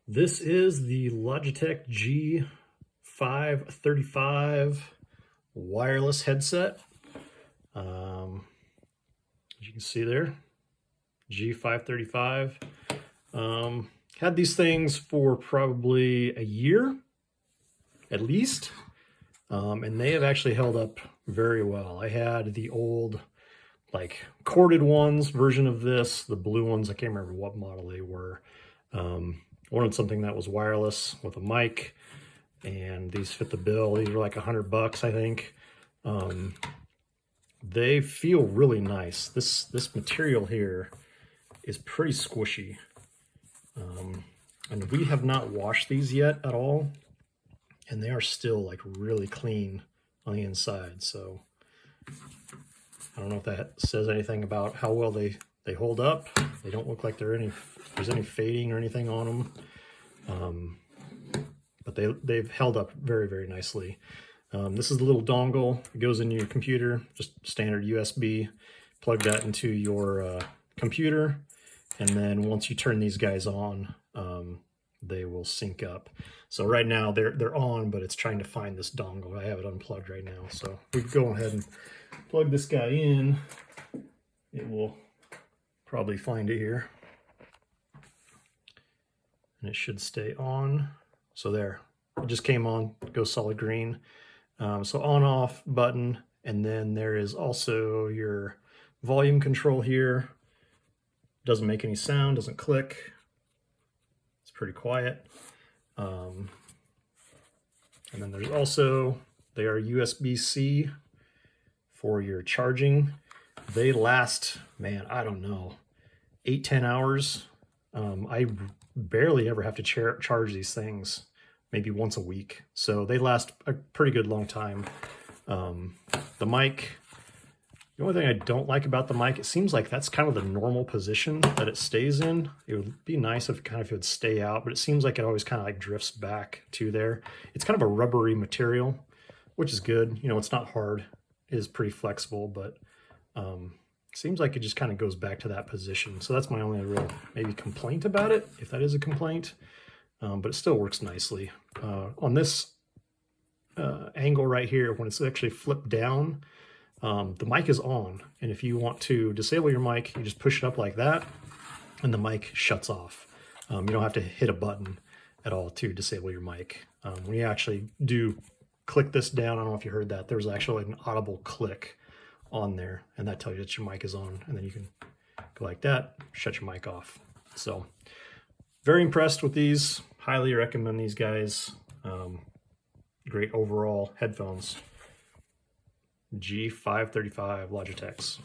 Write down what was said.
This is the Logitech G535 wireless headset. As you can see there, G535. Had these things for probably a year, at least, and they have actually held up very well. I had the old, like, corded ones version of this, the blue ones. I can't remember what model they were. Wanted something that was wireless with a mic, and these fit the bill. These were like $100, I think. They feel really nice. This material here is pretty squishy, and we have not washed these yet at all, and they are still like really clean on the inside. So I don't know if that says anything about how well they hold up. They don't look like there's any fading or anything on them, but they've held up very, very nicely. This is the little dongle. It goes into your computer, just standard USB. Plug that into your computer, and then once you turn these guys on, they will sync up. So right now they're on, but it's trying to find this dongle. I have it unplugged right now, so we can go ahead and plug this guy in. It will probably find it here, and it should stay on. So there, it just came on, goes solid green. So on off button, and then there is also your volume control here. Doesn't make any sound, doesn't click. It's pretty quiet. And then there's also, they are USB-C for your charging. They last, man, I don't know, 8-10 hours. I barely ever have to charge these things, maybe once a week. So they last a pretty good long time. The mic, the only thing I don't like about the mic, it seems like that's kind of the normal position that it stays in. It would be nice if it would stay out, but it seems like it always kind of like drifts back to there. It's kind of a rubbery material, which is good. You know, it's not hard. It is pretty flexible, but seems like it just kind of goes back to that position. So that's my only real maybe complaint about it, if that is a complaint. But it still works nicely. On this angle right here, when it's actually flipped down, the mic is on. And if you want to disable your mic, you just push it up like that, and the mic shuts off. You don't have to hit a button at all to disable your mic. When you actually do click this down, I don't know if you heard that, there's actually an audible click on there, and that tells you that your mic is on, and then you can go like that, shut your mic off. So very impressed with these. Highly recommend these guys. Great overall headphones. G535 Logitechs.